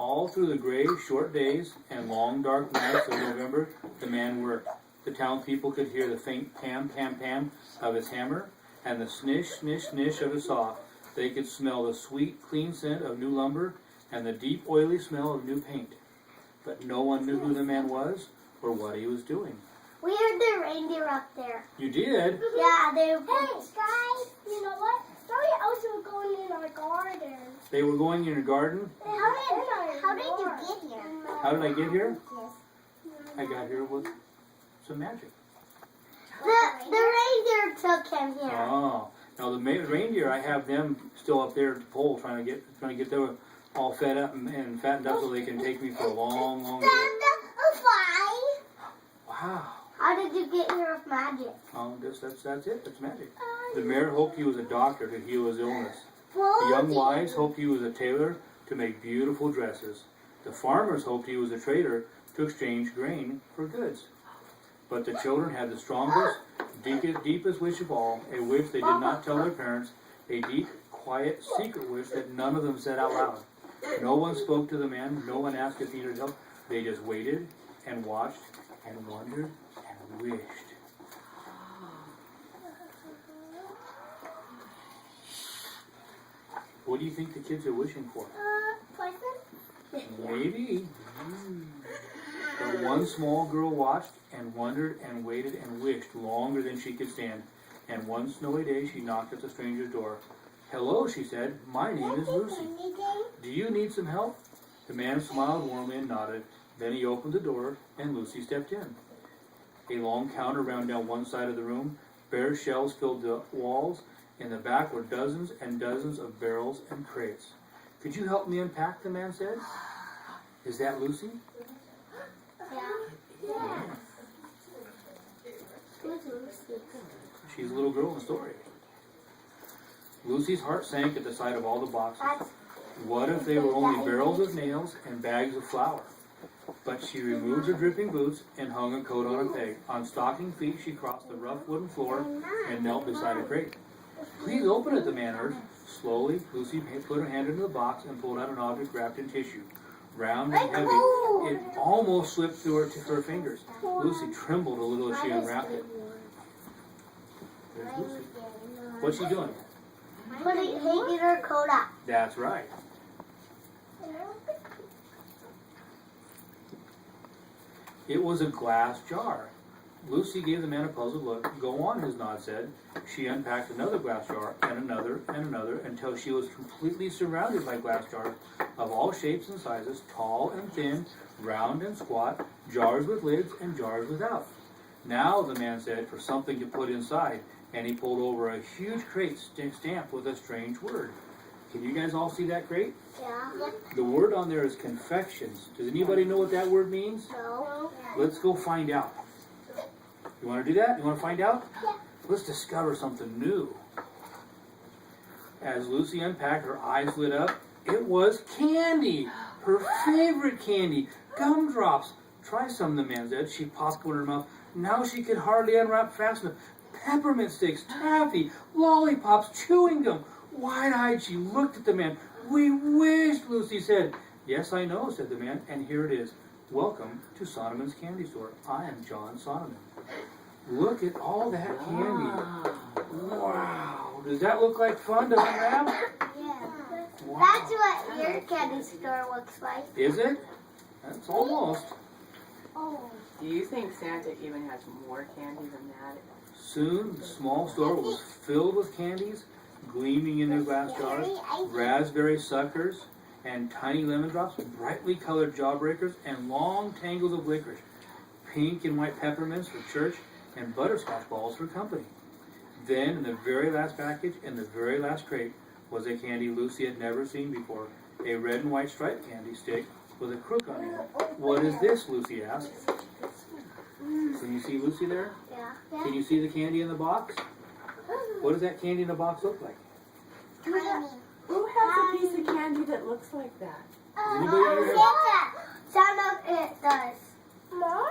All through the gray, short days and long, dark nights of November, the man worked. The townspeople could hear the faint pam, pam, pam of his hammer and the snish, snish, snish of his saw. They could smell the sweet, clean scent of new lumber and the deep, oily smell of new paint. But no one knew who the man was or what he was doing. We heard the reindeer up there. You did? Yeah, they were... Hey, guys, you know what? Somebody else was going in our garden. They were going in your garden? How did you get here? How did I get here? I got here with some magic. The reindeer took him here. Oh, now the reindeer, I have them still up there at the pole trying to get them all fed up and fattened up so they can take me for a long, long time. Wow. How did you get here with magic? Oh, that's it. That's magic. The mayor hoped he was a doctor to heal his illness. The young wives hoped he was a tailor to make beautiful dresses. The farmers hoped he was a trader to exchange grain for goods. But the children had the strongest, deepest wish of all, a wish they did not tell their parents, a deep, quiet, secret wish that none of them said out loud. No one spoke to the man, no one asked if he needed help. They just waited and watched and wondered and wished. What do you think the kids are wishing for? Poison? Maybe. But one small girl watched and wondered and waited and wished longer than she could stand. And one snowy day she knocked at the stranger's door. "Hello," she said. "My name is Lucy. Do you need some help?" The man smiled warmly and nodded. Then he opened the door and Lucy stepped in. A long counter ran down one side of the room. Bare shelves filled the walls. In the back were dozens and dozens of barrels and crates. "Could you help me unpack?" the man said. "Is that Lucy?" Yeah. She's a little girl in the story. Lucy's heart sank at the sight of all the boxes. What if they were only barrels of nails and bags of flour? But she removed her dripping boots and hung a coat on a peg. On stocking feet, she crossed the rough wooden floor and knelt beside a crate. "Please open it," the man urged. Slowly, Lucy put her hand into the box and pulled out an object wrapped in tissue. Round and heavy, it almost slipped through her fingers. Lucy trembled a little as she unwrapped it. There's Lucy. What's she doing? Hanging her coat up. That's right. It was a glass jar. Lucy gave the man a puzzled look. "Go on," his nod said. She unpacked another glass jar and another until she was completely surrounded by glass jars of all shapes and sizes, tall and thin, round and squat, jars with lids and jars without. "Now," the man said, "for something to put inside," and he pulled over a huge crate stamped with a strange word. Can you guys all see that crate? Yeah. The word on there is confections. Does anybody know what that word means? No. Let's go find out. You want to do that? You want to find out? Yeah. Let's discover something new. As Lucy unpacked, her eyes lit up. It was candy! Her favorite candy! Gumdrops! "Try some," the man said. She popped one in her mouth. Now she could hardly unwrap fast enough. Peppermint sticks, taffy, lollipops, chewing gum. Wide-eyed, she looked at the man. "We wished," Lucy said. "Yes, I know," said the man, "and here it is. Welcome to Sonoman's Candy Store. I am John Sonoman." Look at all that candy. Wow. Does that look like fun to unwrap? Yeah. Wow. That's what your candy store looks like. Is it? That's almost. Oh. Do you think Santa even has more candy than that? Soon, the small store was filled with candies, gleaming in their glass jars, raspberry suckers, and tiny lemon drops, brightly colored jawbreakers, and long tangles of licorice, pink and white peppermints for church, and butterscotch balls for company. Then, in the very last package, in the very last crate, was a candy Lucy had never seen before, a red and white striped candy stick with a crook on it. "What is this?" Lucy asked. Can you see Lucy there? Yeah. Can you see the candy in the box? What does that candy in the box look like? Tiny. Who has a piece of candy that looks like that? Anybody here? Santa it does.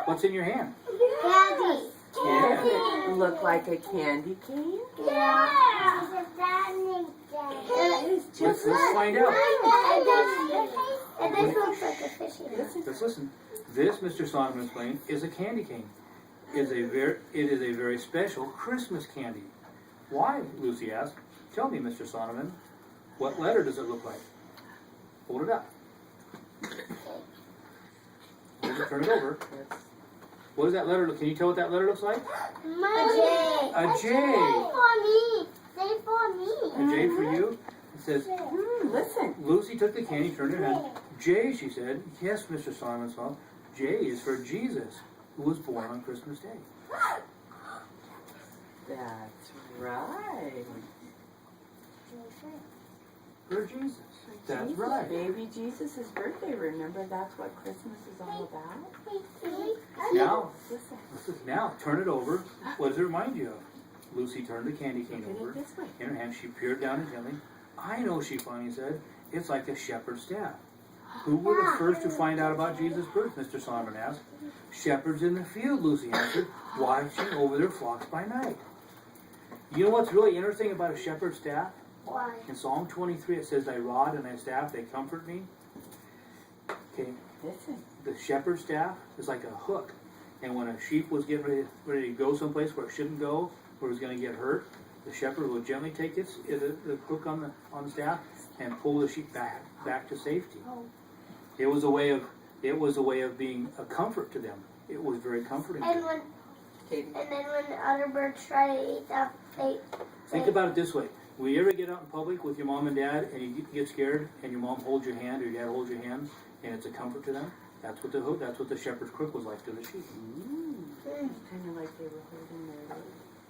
What's in your hand? Candy. Yeah. Does it look like a candy cane? Yeah. It is just Let's find out. It And this looks like a fishy. Just listen. This, Mr. Sonneman explained, is a candy cane. It is a very special Christmas candy. Why? Lucy asked. Tell me, Mr. Sonneman. What letter does it look like? Hold it up. Turn it over. What does that letter look? Can you tell what that letter looks like? A A J. for me. Say for me. A J for you. It says, Listen. Lucy took the candy, turned her head. J, she said. Yes, Mr. Sonneman's mom. J is for Jesus, who was born on Christmas Day. That's right. For Jesus. That's Jesus, right. Baby Jesus' birthday. Remember, that's what Christmas is all about. Now, Listen. now turn it over. What does it remind you of? Lucy turned the candy cane Look at over. it this way. In her hand, she peered down and gently. I know, she finally said. It's like a shepherd's staff. Who were the first to find out about Jesus' birth? Mr. Sonneman asked. Shepherds in the field, Lucy answered, watching over their flocks by night. You know what's really interesting about a shepherd's staff? Why? In Psalm 23, it says, thy rod and thy staff, they comfort me. Okay, Listen. the shepherd's staff is like a hook. And when a sheep was getting ready to go someplace where it shouldn't go, where it was going to get hurt, the shepherd will gently take the hook on the staff and pull the sheep back to safety. It was a way of being a comfort to them. It was very comforting. And when Katie. and then when the other birds try to eat that, Think about it this way. Will you ever get out in public with your mom and dad and you get scared and your mom holds your hand or your dad holds your hand and it's a comfort to them? That's what the shepherd's crook was like to the sheep. Kind of like they were holding their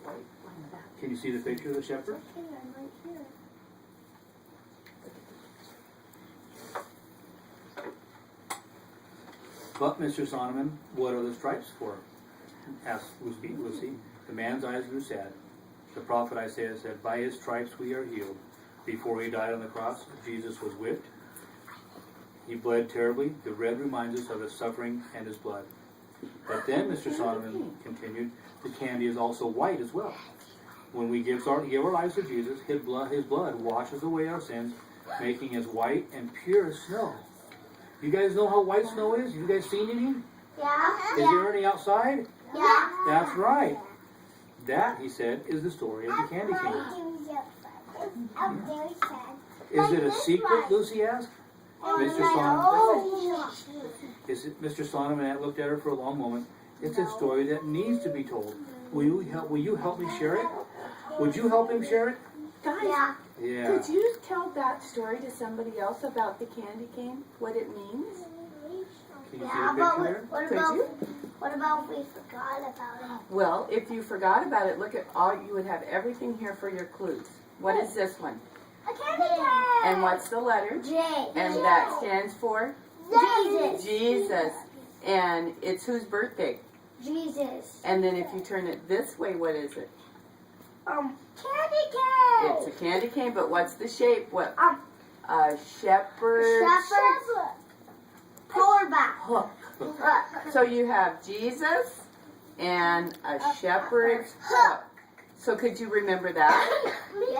white like that. Can you see the picture of the shepherd? But, Mr. Sonneman, what are the stripes for? Asked Lucy. The man's eyes grew sad. The prophet Isaiah said, by his stripes we are healed. Before he died on the cross, Jesus was whipped. He bled terribly. The red reminds us of his suffering and his blood. But then, Mr. Sonneman continued, the candy is also white as well. When we give our lives to Jesus, his blood washes away our sins, making us white and pure as snow. You guys know how white snow is? You guys seen any? Yeah. Is there any outside? Yeah. That's right. That, he said, is the story of the candy cane. Is it a secret, Lucy asked? Mr. Sonneman, Mr. Sonneman looked at her for a long moment. It's a story that needs to be told. Will you help me share it? Would you help him share it? Guys, Yeah. Yeah. could you tell that story to somebody else about the candy cane? What it means? Can you Yeah, see the but picture there? what about if we forgot about it? Well, if you forgot about it, look at all, you would have everything here for your clues. What is this one? A candy cane. And what's the letter? J. And that stands for Jesus. Jesus. And it's whose birthday? Jesus. And then if you turn it this way, what is it? Candy cane. It's a candy cane, but what's the shape? What? Um, A shepherd Polar back. hook. So you have Jesus and a shepherd's hook. So could you remember that?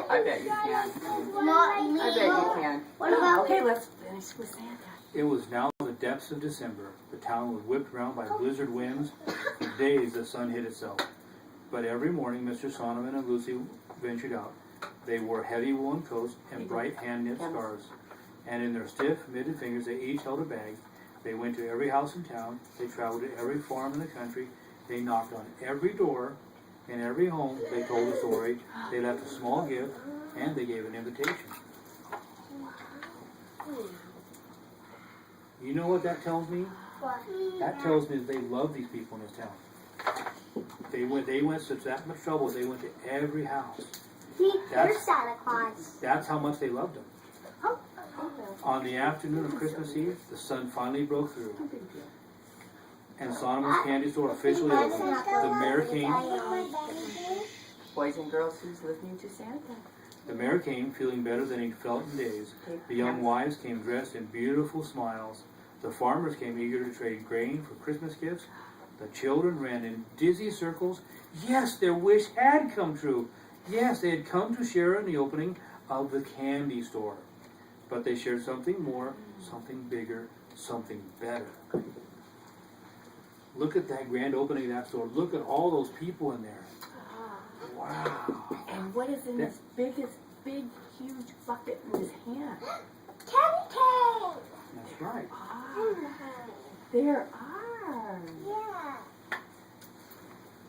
I bet you can. Not me. I bet you can. What about Okay, let's finish with Santa. It was now the depths of December. The town was whipped round by blizzard winds. For days the sun hid itself. But every morning Mr. Sonneman and Lucy ventured out. They wore heavy woolen coats and bright hand-knit scarves. And in their stiff, mitted fingers they each held a bag. They went to every house in town. They traveled to every farm in the country. They knocked on every door. In every home, they told a story. They left a small gift, and they gave an invitation. You know what that tells me? what? That tells me that they love these people in this town. They went such that much trouble. They went to every house. Here's Santa Claus. That's how much they loved them. On the afternoon of Christmas Eve, the sun finally broke through, and Sonneman's candy store officially opened. The mayor came. Boys and girls, who's listening to Santa? The mayor came, feeling better than he'd felt in days. The young wives came dressed in beautiful smiles. The farmers came eager to trade grain for Christmas gifts. The children ran in dizzy circles. Yes, their wish had come true. Yes, they had come to share in the opening of the candy store. But they shared something more, something bigger, something better. Look at that grand opening of that store. Look at all those people in there. Wow. And what is in this big, huge bucket in his hand? Candy cane. That's right. There are. Yeah.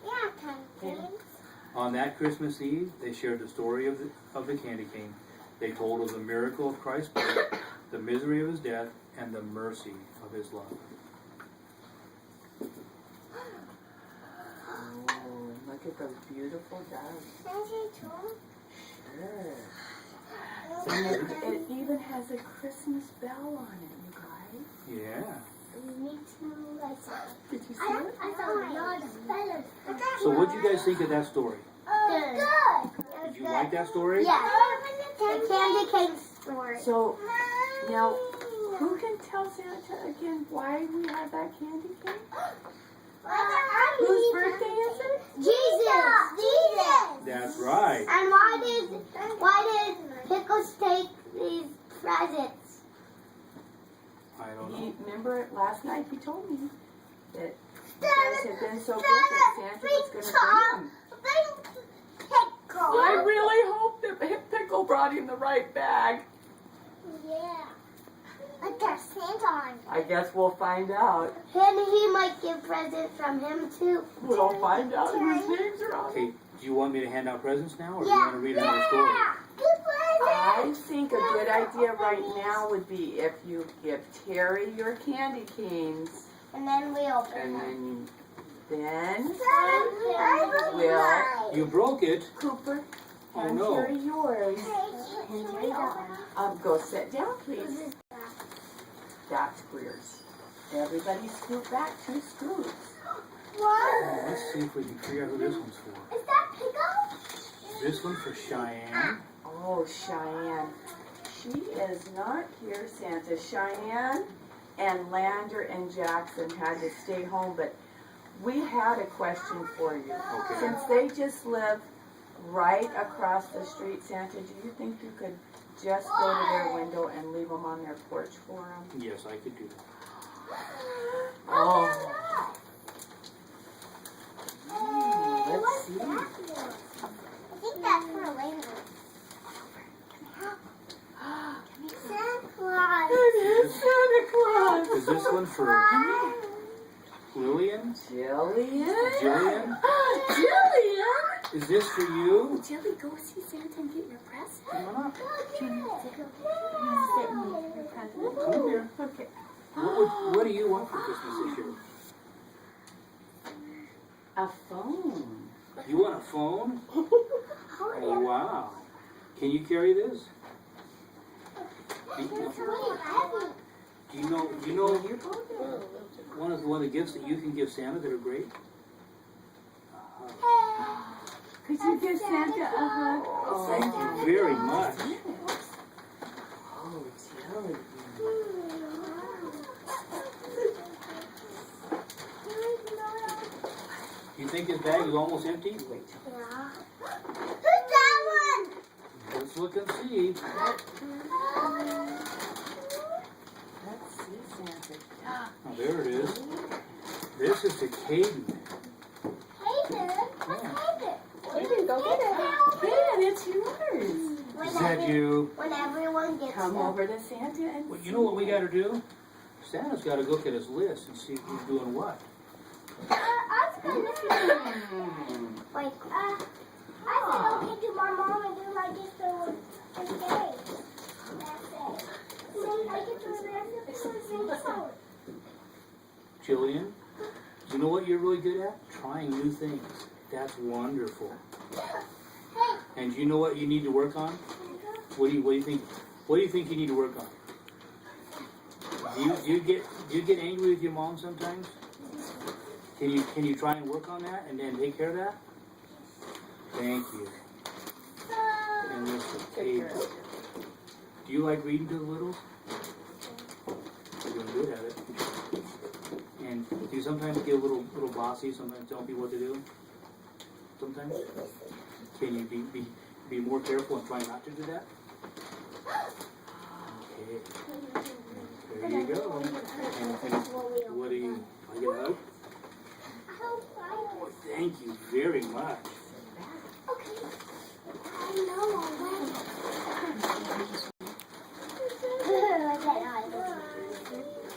Yeah, candy cane. On that Christmas Eve, they shared the story of the candy cane. They told of the miracle of Christ's birth, the misery of his death, and the mercy of his love. Oh, look at those beautiful doves. Can I say two? Sure. And it even has a Christmas bell on it, you guys. Yeah. Me too. I saw it. Did you see I it? saw a lot of feathers. So what do you guys think of that story? Good. Did you like that story? Yeah. The candy cane story. So, now, who can tell Santa again why we have that candy cane? Whose birthday is it? Jesus. That's right. And why did Pickles take these presents? I don't know. Remember last night he told me that you guys had been so good that Santa was going to bring him. I really hope that Pickle brought him the right bag. Yeah. Like there's Santa on. I guess we'll find out. And he might get presents from him too. We'll find out whose names are on it. Okay, do you want me to hand out presents now, or do you want to read another story? I think a good idea right now would be if you give Terry your candy canes, And then we open and them. then You broke it. Cooper, Oh hand no. Terry yours. Go sit down, please. That's Greer's. Everybody scoot back 2 scoots. Oh, let's see if we can figure out who this one's for. Is that Pickle? This one for Cheyenne. Oh, Cheyenne. She is not here, Santa. Cheyenne and Lander and Jackson had to stay home, but we had a question for you. Okay. Since they just live right across the street, Santa, do you think you could just go to their window and leave them on their porch for them? Yes, I could do that. Oh. What's Let's see. that? I think that's for later. Santa Claus. It is Santa Claus. Is this one for Lillian? Jillian? Jillian? Jillian? Is this for you? Jilly, go see Santa and get your present. Come on up. Sit and get your present. Come here. Okay. What do you want for Christmas this year? A phone. You want a phone? Oh, wow. Can you carry this? Do you know one of the gifts that you can give Santa that are great? Could you give Santa a hug? Oh, Thank you very much. Oh, Jillian. You think this bag is almost empty? Wait. Yeah. Who's that one? Let's look and see. Let's see, Santa. Oh, there it is. This is to Caden. Hayden. What's Hayden? Hayden, go get it. Hayden, it's yours. Is that you? When everyone gets Come them. over to Santa and Well, you know what we got to do? Santa's got to look at his list and see who's doing what. I was going to Like, I said okay to my mom and do like this for a day. That's it. And then I get to the rest of the house. Jillian, you know what you're really good at? Trying new things. That's wonderful. Hey, And you know what you need to work on? What do you think? What do you think you need to work on? Do you get angry with your mom sometimes? Can you try and work on that and then take care of that? Thank you. And listen, hey, do you like reading to the littles? You're doing good at it. And do you sometimes get a little bossy? Sometimes tell people what to do. Sometimes. Can you be more careful and try not to do that? There you go. And what do you, I get a hug? Oh, thank you very much. Okay. I know.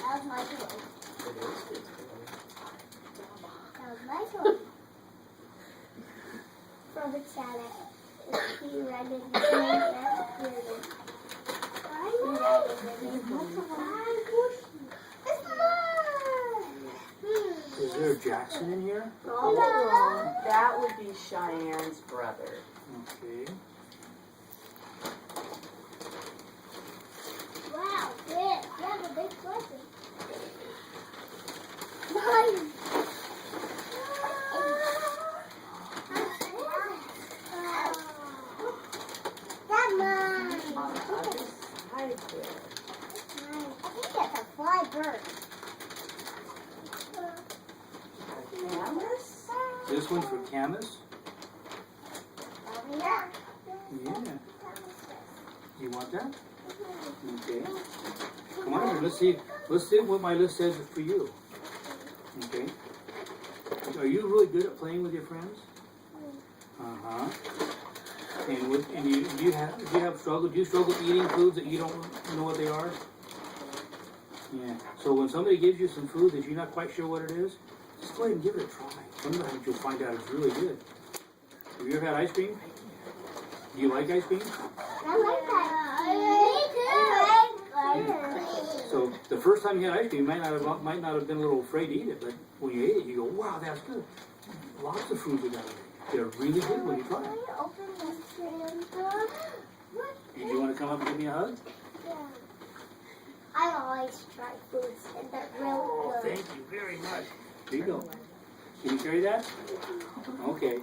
That was my toy. That was my toy. From the channel. He read it. Is there Jackson in here? Oh, that would be Cheyenne's brother. Okay. Wow, yeah, that's a big blessing. Mine. That's mine. On the other side there. I think that's a fly bird. Camus? This one's for Camus? Over here. Yeah. You want that? Okay. Come on here, let's see what my list says for you. Okay. Are you really good at playing with your friends? Uh-huh. And do you struggle eating foods that you don't know what they are? Yeah. So when somebody gives you some food that you're not quite sure what it is, just go ahead and give it a try. Sometimes you'll find out it's really good. Have you ever had ice cream? Do you like ice cream? I like that. So the first time you had ice cream, you might not have been a little afraid to eat it, but when you ate it, you go, wow, that's good. Lots of foods are that way. They're really good when you try them. And you want to come up and give me a hug? I always try foods and they're really Oh, good. thank you very much. Here you go. Can you carry that? Okay.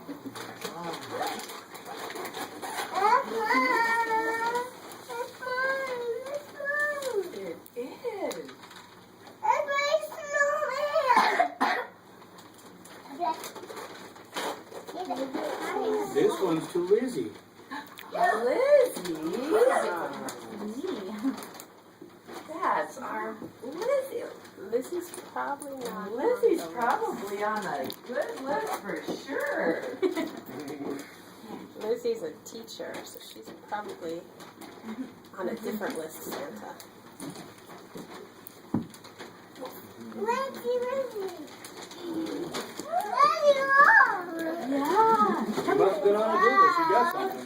It is. This one's to Lizzie. Lizzie. That's our Lizzie. Lizzie's probably not. Lizzie's probably on a good list for sure. Lizzie's a teacher, so she's probably on a different list, Santa. Yeah. She must have been on a good list. She got something.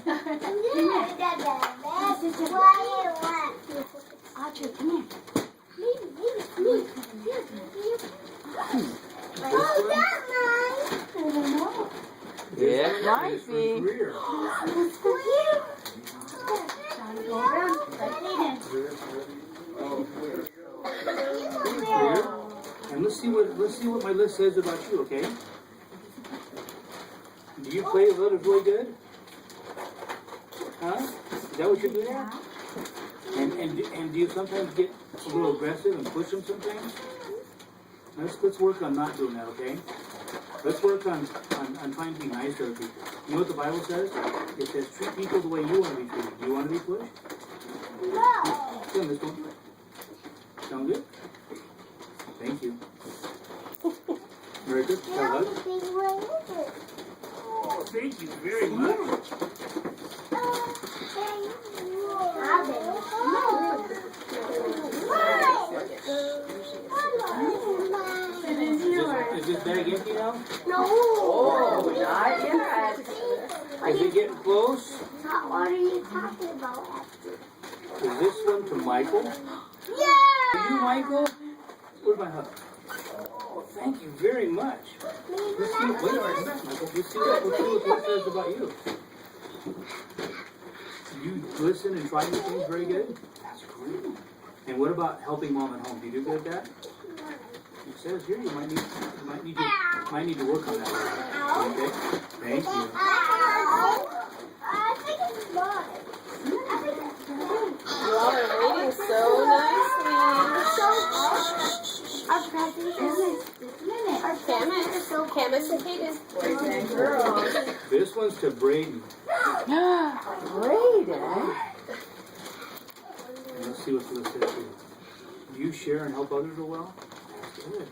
Audrey, come here. Me. Oh, that's mine. I don't know. This one might is for be. Greer. Greer. And let's see what my list says about you, okay? Do you play really good? Huh? Is that what you're good at? And do you sometimes get a little aggressive and push them sometimes? Let's work on not doing that, okay? Let's work on trying to be nice to other people. You know what the Bible says? It says treat people the way you want to be treated. Do you want to be pushed? No. Then let's don't do it. Sound good? Thank you. Very good. Have a hug. Oh, thank you very much. Is this bag empty now? No. Oh, not yet. Is it getting close? What are you talking about after? Is this one to Michael? Yeah. Are you Michael? Where's my hug? Oh, thank you very much. Let's see, wait a minute, Michael. Let's see what it says about you. You listen and try new things very good? That's great. And what about helping mom at home? Do you do good at that? It says here you might need to work on that. Okay? Thank you. I think it's mine. You all are waiting so nicely. Our present is this minute. Our Camus and Hayden. Boys and girls. This one's to Braden. Braden. Let's see what the list says here. Do you share and help others real well? That's good.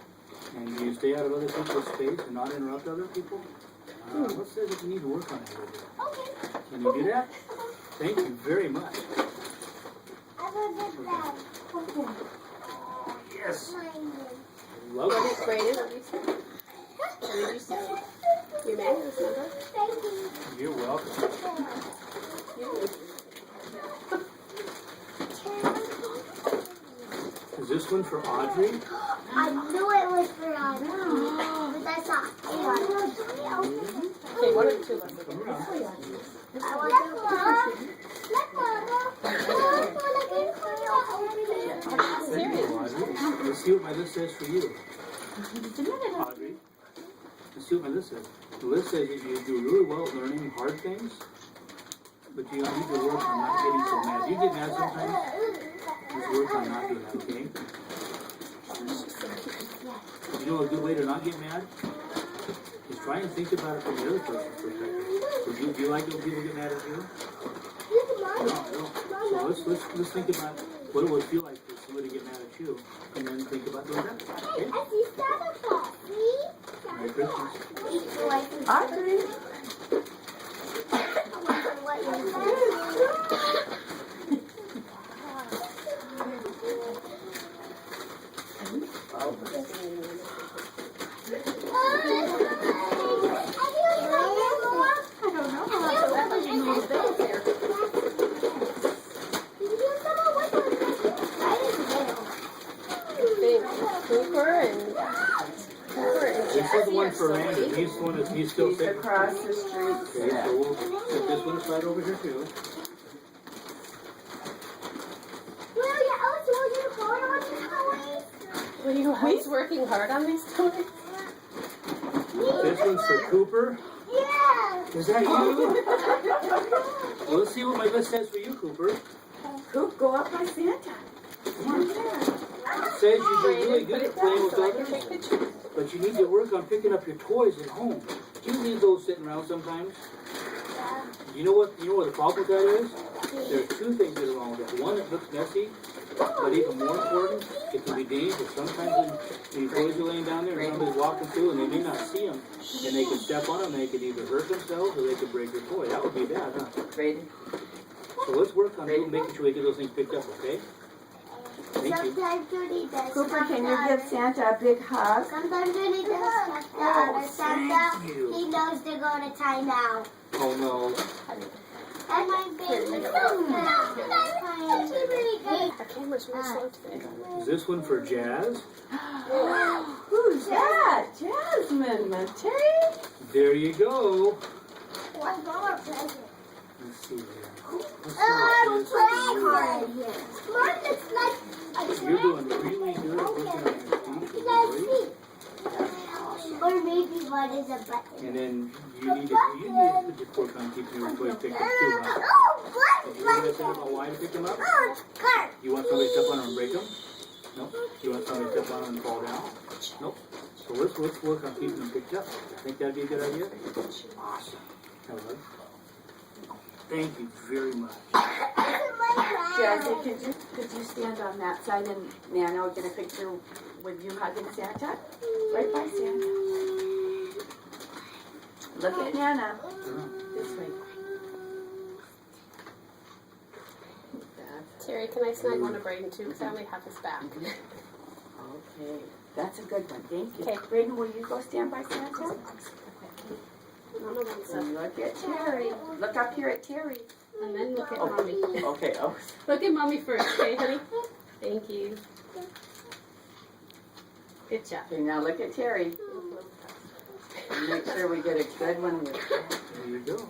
And do you stay out of other people's space and not interrupt other people? What says that you need to work on that a little bit? Okay. Can you do that? Thank you very much. I will get that. Okay. Yes. Mine. Love What it. is graded? What did you say? What did you say? Your manuals number? Thank you. You're welcome. Is this one for Audrey? I knew it was for us. But I saw it. Okay, what are the two ones? I want to Thank you, Audrey. Let's see what my list says for you. Audrey, let's see what my list says. The list says that you do really well at learning hard things, but you need to work on not getting so mad. You get mad sometimes? Just work on not doing that, okay? You know a good way to not get mad? Is try and think about it from the other person's perspective. Do you like it when people get mad at you? No, I don't. So let's think about what it would feel like for somebody to get mad at you, and then think about doing that. Okay? I see Santa Claus. See? Merry Christmas. Audrey. Cooper and This is the one for Randy. He's the one that he's still He's sitting. across the street. Okay, so we'll set this one aside over here too. were you always working hard on these toys? This one's for Cooper. Yeah. Is that you? Well, let's see what my list says for you, Cooper. Coop, go up by Santa. It says you do really good at playing with others, but you need to work on picking up your toys at home. You leave those sitting around sometimes. You know what the problem with that is? There's two things that are wrong with that. One, it looks messy, but even more important, it can be dangerous. Sometimes when your toys are laying down there and somebody's walking through and they may not see them, and they can step on them, and they could either hurt themselves or they could break your toy. That would be bad, huh? Ready? So let's work on making sure we get those things picked up, okay? Thank you. Sometimes Judy does. Cooper, can you give Santa a big hug? Sometimes Judy does. Santa, Thank you. he knows to go to timeout. Oh no. And my baby. Our camera's really slow today. Is this one for Jazz? Who's that? Jasmine Matei? There you go. One more present. Let's see here. Let's see Oh, what it is for you. Mine looks like a You're doing really good at working on your feet, boy. or maybe one is a button. And then you need to work on keeping your toys picked up too, huh? Oh, Did you hear what I said about why to pick them up? Car. You want somebody to step on them and break them? Nope. You want somebody to step on them and fall down? Nope. So let's work on keeping them picked up. Think that'd be a good idea? Awesome. Hello. Thank you very much. Jazzy, could you stand on that side and Nana will get a picture with you hugging Santa? Right by Santa. Look at Nana. This way. Terry, can I snag one of Braden too? Because I only have his back. Okay, that's a good one. Thank you. Okay. Braden, will you go stand by Santa? Mama wants a, And look at Terry. Look up here at Terry. and then look at mommy. Okay. Oh. Look at mommy first, okay, honey? Thank you. Good job. Okay, now look at Terry. And make sure we get a good one with that. There you go.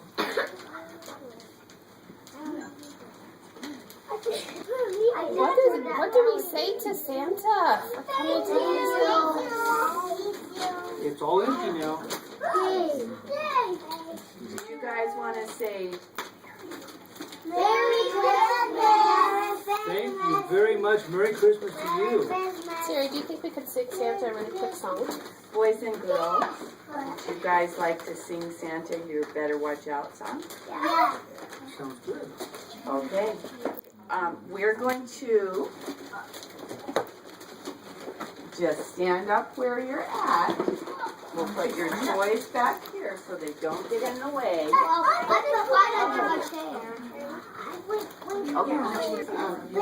What do we say to Santa? For coming to his It's all empty now. Do you guys want to say Merry Christmas. Thank you very much. Merry Christmas to you. Terry, do you think we could sing Santa a really quick song? boys and girls? You guys like to sing Santa, you better watch out song? Yeah. Sounds good. Okay. we're going to just stand up where you're at. We'll put your toys back here so they don't get in the way. Okay. You have the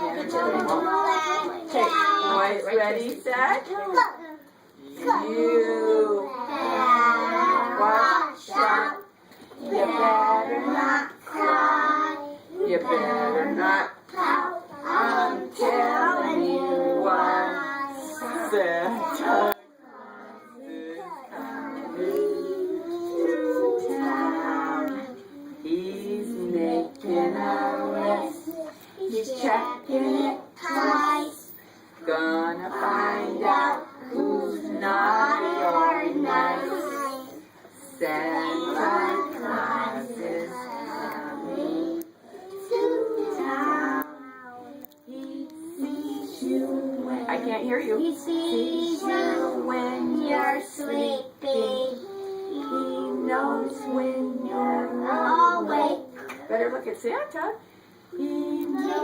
manager. Okay, boys, ready, set. You watch out. You better not cry. You better not pout. I'm telling you what. Santa is coming to town. He's making a list. He's checking it twice. Gonna find out who's naughty or nice. Santa Claus is coming to town. He sees you when I can't hear you. He sees you when you're sleeping. He knows when you're Awake. Better look at Santa. He knows